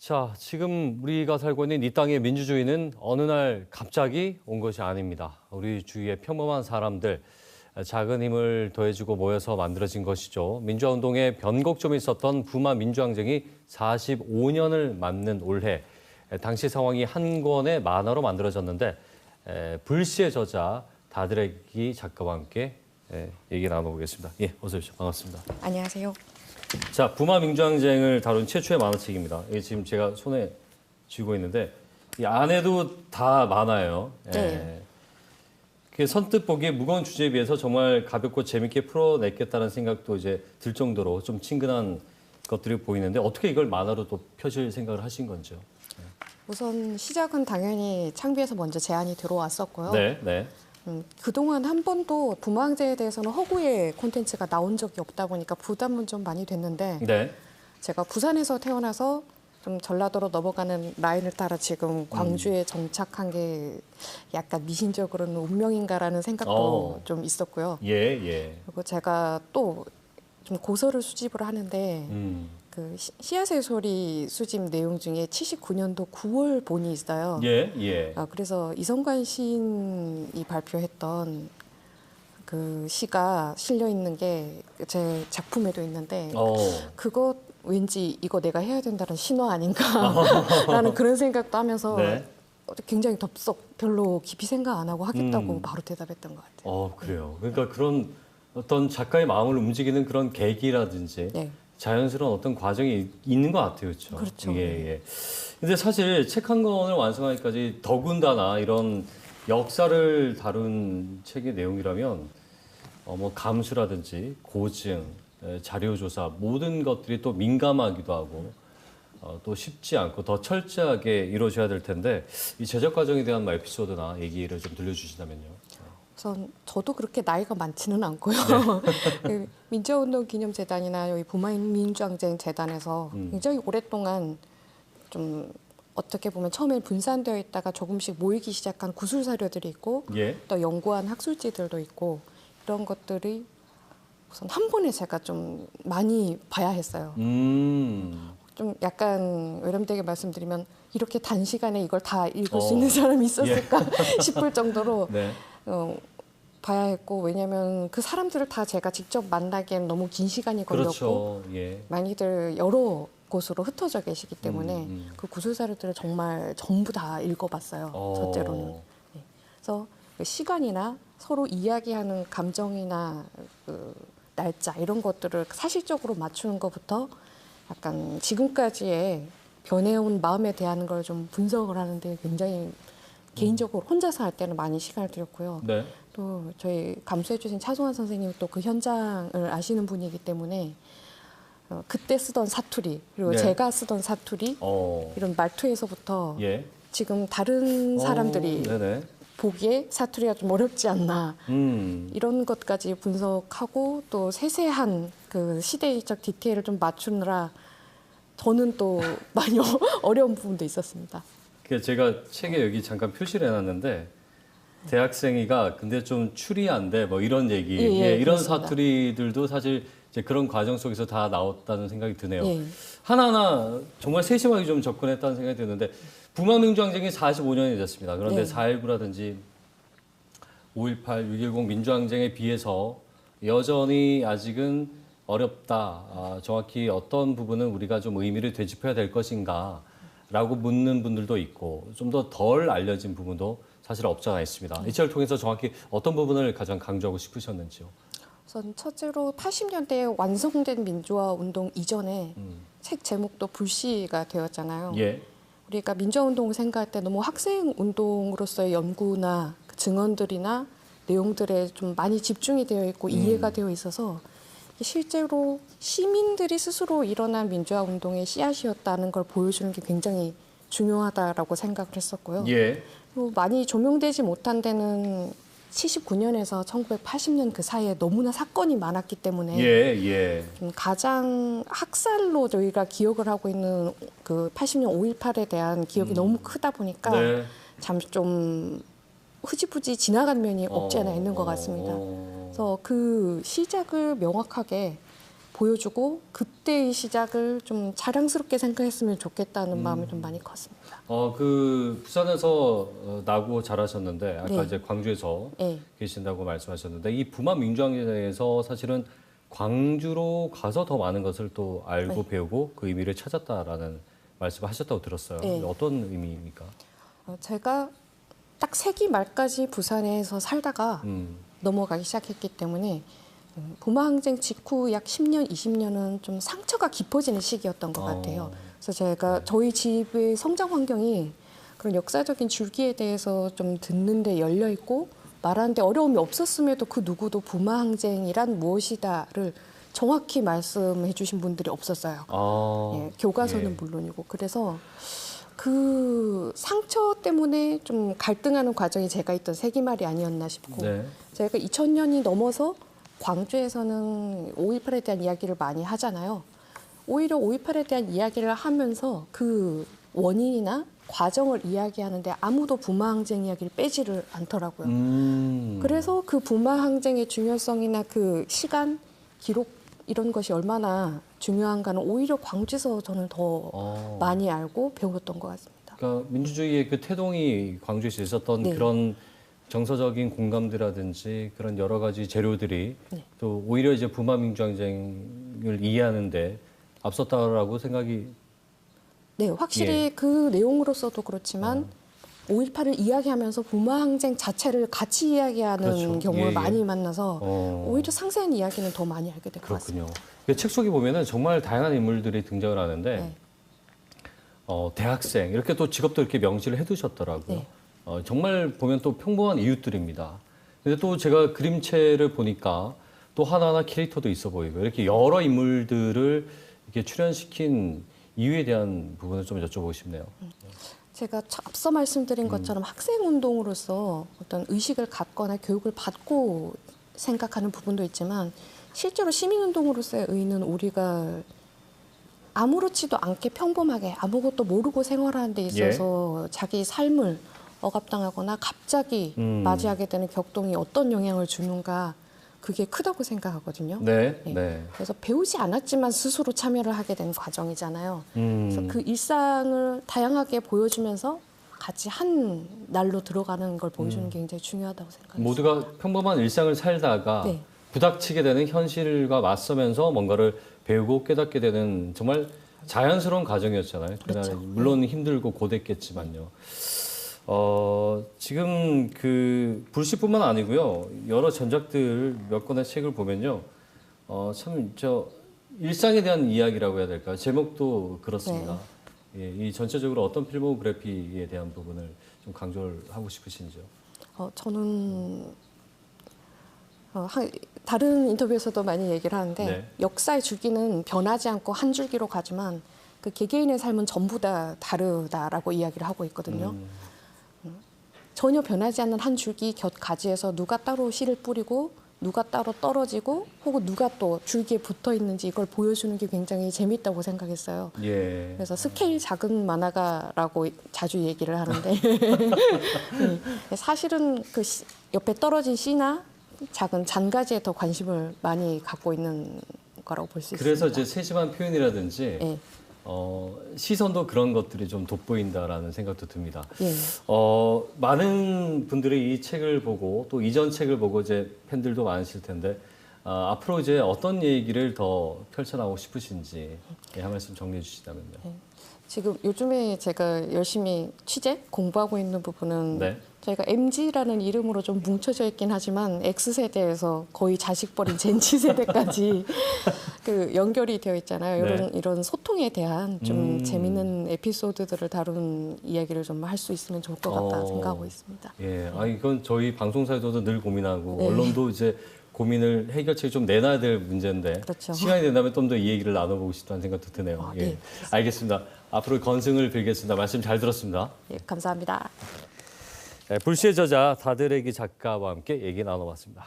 자, 지금 우리가 살고 있는 이 땅의 민주주의는 어느 날 갑자기 온 것이 아닙니다. 우리 주위의 평범한 사람들, 작은 힘을 더해주고 모여서 만들어진 것이죠. 민주화운동의 변곡점이 있었던 부마 민주항쟁이 45년을 맞는 올해, 당시 상황이 한 권의 만화로 만들어졌는데 불시의 저자 다드레기 작가와 함께 얘기 나눠보겠습니다. 예, 어서 오십시오. 반갑습니다. 안녕하세요. 자, 부마 민주항쟁을 다룬 최초의 만화책입니다. 이게 지금 제가 손에 쥐고 있는데 이 안에도 다 만화예요. 네. 그 선뜻 보기에 무거운 주제에 비해서 정말 가볍고 재밌게 풀어냈겠다는 생각도 이제 들 정도로 좀 친근한 것들이 보이는데 어떻게 이걸 만화로 또 펴실 생각을 하신 건지요? 우선 시작은 당연히 창비에서 먼저 제안이 들어왔었고요. 네, 네. 그동안 한 번도 부마항쟁에 대해서는 허구의 콘텐츠가 나온 적이 없다 보니까 부담은 좀 많이 됐는데 네. 제가 부산에서 태어나서 좀 전라도로 넘어가는 라인을 따라 지금 광주에 정착한 게 약간 미신적으로는 운명인가라는 생각도 좀 있었고요. 예, 예. 그리고 제가 또 좀 고서를 수집을 하는데 그 씨앗의 소리 수집 내용 중에 79년도 9월 본이 있어요. 예, 예. 그래서 이성관 시인이 발표했던 그 시가 실려 있는 게 제 작품에도 있는데 그거 왠지 이거 내가 해야 된다는 신호 아닌가라는 그런 생각도 하면서 네. 굉장히 덥석 별로 깊이 생각 안 하고 하겠다고 바로 대답했던 것 같아요. 그래요. 그러니까 그런 어떤 작가의 마음을 움직이는 그런 계기라든지 네. 자연스러운 어떤 과정이 있는 것 같아요. 그렇죠? 그렇죠. 예, 예. 근데 사실 책 한 권을 완성하기까지 더군다나 이런 역사를 다룬 책의 내용이라면 뭐 감수라든지 고증, 자료조사 모든 것들이 또 민감하기도 하고 또 쉽지 않고 더 철저하게 이루어져야 될 텐데 이 제작 과정에 대한 에피소드나 얘기를 좀 들려주신다면요. 우선 저도 그렇게 나이가 많지는 않고요. 그 민주화운동기념재단이나 여기 부마민주항쟁 재단에서 굉장히 오랫동안 좀 어떻게 보면 처음엔 분산되어 있다가 조금씩 모이기 시작한 구술 사료들이 있고 예. 또 연구한 학술지들도 있고 이런 것들이 우선 한 번에 제가 좀 많이 봐야 했어요. 좀 약간 외람되게 말씀드리면 이렇게 단시간에 이걸 다 읽을 수 있는 사람이 있었을까 싶을 정도로 네. 봐야 했고 왜냐하면 그 사람들을 다 제가 직접 만나기엔 너무 긴 시간이 걸렸고 그렇죠. 예. 많이들 여러 곳으로 흩어져 계시기 때문에 그 구술사료들을 정말 전부 다 읽어봤어요. 첫째로는. 네. 그래서 그 시간이나 서로 이야기하는 감정이나 그 날짜 이런 것들을 사실적으로 맞추는 것부터 약간 지금까지의 변해온 마음에 대한 걸 좀 분석을 하는데 굉장히 개인적으로 혼자서 할 때는 많이 시간을 들였고요. 네. 또 저희 감수해 주신 차송환 선생님이 또 그 현장을 아시는 분이기 때문에 그때 쓰던 사투리 그리고 네. 제가 쓰던 사투리 이런 말투에서부터 예. 지금 다른 사람들이 네네. 보기에 사투리가 좀 어렵지 않나 이런 것까지 분석하고 또 세세한 그 시대적 디테일을 좀 맞추느라 저는 또 많이 어려운 부분도 있었습니다. 그 제가 책에 여기 잠깐 표시를 해놨는데 대학생이가 근데 좀 추리한데 뭐 이런 얘기, 이런 그렇습니다. 사투리들도 사실 이제 그런 과정 속에서 다 나왔다는 생각이 드네요. 예. 하나하나 정말 세심하게 좀 접근했다는 생각이 드는데 부마민주항쟁이 45년이 됐습니다. 그런데 네. 4.19라든지 5.18, 6.10 민주항쟁에 비해서 여전히 아직은 어렵다. 정확히 어떤 부분은 우리가 좀 의미를 되짚어야 될 것인가 라고 묻는 분들도 있고 좀 더 덜 알려진 부분도 사실 없지 않아 있습니다. 이 책을 통해서 정확히 어떤 부분을 가장 강조하고 싶으셨는지요? 우선 첫째로 80년대에 완성된 민주화 운동 이전에 책 제목도 불씨가 되었잖아요. 예. 우리가 민주화 운동을 생각할 때 너무 학생 운동으로서의 연구나 그 증언들이나 내용들에 좀 많이 집중이 되어 있고 이해가 되어 있어서 실제로 시민들이 스스로 일어난 민주화 운동의 씨앗이었다는 걸 보여주는 게 굉장히 중요하다라고 생각을 했었고요. 예. 그리고 많이 조명되지 못한 데는 79년에서 1980년 그 사이에 너무나 사건이 많았기 때문에 예. 좀 가장 학살로 저희가 기억을 하고 있는 그 80년 5.18에 대한 기억이 너무 크다 보니까 네. 참 좀 흐지부지 지나간 면이 없지 않아 있는 것 같습니다. 그래서 그 시작을 명확하게 보여주고 그때의 시작을 좀 자랑스럽게 생각했으면 좋겠다는 마음이 좀 많이 컸습니다. 그 부산에서 나고 자라셨는데 아까 네. 이제 광주에서 네. 계신다고 말씀하셨는데 이 부마 민주항쟁에서 사실은 광주로 가서 더 많은 것을 또 알고 네. 배우고 그 의미를 찾았다라는 말씀을 하셨다고 들었어요. 네. 어떤 의미입니까? 제가 딱 세기 말까지 부산에서 살다가 음. 넘어가기 시작했기 때문에 부마항쟁 직후 약 10년, 20년은 좀 상처가 깊어지는 시기였던 것 같아요. 그래서 제가 저희 집의 성장 환경이 그런 역사적인 줄기에 대해서 좀 듣는데 열려 있고 말하는데 어려움이 없었음에도 그 누구도 부마항쟁이란 무엇이다를 정확히 말씀해 주신 분들이 없었어요. 예, 교과서는 예. 물론이고. 그래서 그 상처 때문에 좀 갈등하는 과정이 제가 있던 세기말이 아니었나 싶고 네. 제가 2000년이 넘어서 광주에서는 5.18에 대한 이야기를 많이 하잖아요. 오히려 5.18에 대한 이야기를 하면서 그 원인이나 과정을 이야기하는데 아무도 부마항쟁 이야기를 빼지를 않더라고요. 그래서 그 부마항쟁의 중요성이나 그 시간, 기록 이런 것이 얼마나 중요한가는 오히려 광주에서 저는 더 많이 알고 배웠던 것 같습니다. 그러니까 민주주의의 그 태동이 광주에서 있었던 네. 그런 정서적인 공감대라든지 그런 여러 가지 재료들이 네. 또 오히려 이제 부마 민주항쟁을 이해하는데 앞섰다라고 생각이 네, 확실히 그 내용으로서도 그렇지만 5.18을 이야기하면서 부마항쟁 자체를 같이 이야기하는 그렇죠. 경우를 예, 예. 많이 만나서 어. 오히려 상세한 이야기는 더 많이 알게 될 것 같습니다. 그렇군요. 책 속에 보면은 정말 다양한 인물들이 등장을 하는데 네. 대학생 이렇게 또 직업도 이렇게 명시를 해두셨더라고요. 네. 정말 보면 또 평범한 이웃들입니다. 근데 또 제가 그림체를 보니까 또 하나하나 캐릭터도 있어 보이고 이렇게 여러 인물들을 이렇게 출연시킨 이유에 대한 부분을 좀 여쭤보고 싶네요. 제가 앞서 말씀드린 것처럼 학생 운동으로서 어떤 의식을 갖거나 교육을 받고 생각하는 부분도 있지만 실제로 시민 운동으로서의 의의는 우리가 아무렇지도 않게 평범하게 아무것도 모르고 생활하는 데 있어서 자기 삶을 억압당하거나 갑자기 맞이하게 되는 격동이 어떤 영향을 주는가 그게 크다고 생각하거든요. 네, 네. 네. 그래서 배우지 않았지만 스스로 참여를 하게 된 과정이잖아요. 그래서 그 일상을 다양하게 보여주면서 같이 한 날로 들어가는 걸 보여주는 게 굉장히 중요하다고 생각합니다. 모두가 평범한 일상을 살다가 네. 부닥치게 되는 현실과 맞서면서 뭔가를 배우고 깨닫게 되는 정말 자연스러운 과정이었잖아요. 그렇죠. 물론 힘들고 고됐겠지만요. 지금 그 불씨뿐만 아니고요. 여러 전작들 몇 권의 책을 보면요. 참 일상에 대한 이야기라고 해야 될까요? 제목도 그렇습니다. 예, 이 전체적으로 어떤 필모그래피에 대한 부분을 좀 강조를 하고 싶으신지요? 저는 다른 인터뷰에서도 많이 얘기를 하는데 네. 역사의 줄기는 변하지 않고 한 줄기로 가지만 그 개개인의 삶은 전부 다 다르다라고 이야기를 하고 있거든요. 전혀 변하지 않는 한 줄기 곁 가지에서 누가 따로 씨를 뿌리고 누가 따로 떨어지고 혹은 누가 또 줄기에 붙어 있는지 이걸 보여주는 게 굉장히 재밌다고 생각했어요. 예. 그래서 스케일 작은 만화가라고 자주 얘기를 하는데 사실은 그 옆에 떨어진 씨나 작은 잔가지에 더 관심을 많이 갖고 있는 거라고 볼 수 있습니다. 그래서 이제 세심한 표현이라든지 네. 시선도 그런 것들이 좀 돋보인다라는 생각도 듭니다. 예. 많은 분들이 이 책을 보고 또 이전 책을 보고 이제 팬들도 많으실 텐데 앞으로 이제 어떤 얘기를 더 펼쳐나가고 싶으신지 한 말씀 정리해 주시다면요. 지금 요즘에 제가 열심히 취재 공부하고 있는 부분은 네. 저희가 MZ라는 이름으로 좀 뭉쳐져 있긴 하지만 X세대에서 거의 자식 버린 젠지 세대까지 그 연결이 되어 있잖아요. 이런 소통에 대한 좀 재밌는 에피소드들을 다룬 이야기를 좀 할 수 있으면 좋을 것 같다 생각하고 있습니다. 예, 이건 저희 방송사에서도 늘 고민하고 네. 언론도 이제 고민을 해결책을 좀 내놔야 될 문제인데 그렇죠. 시간이 된다면 좀 더 이 얘기를 나눠보고 싶다는 생각도 드네요. 예, 네. 알겠습니다. 앞으로 건승을 빌겠습니다. 말씀 잘 들었습니다. 예, 감사합니다. 불시의 저자 다드레기 작가와 함께 얘기 나눠봤습니다.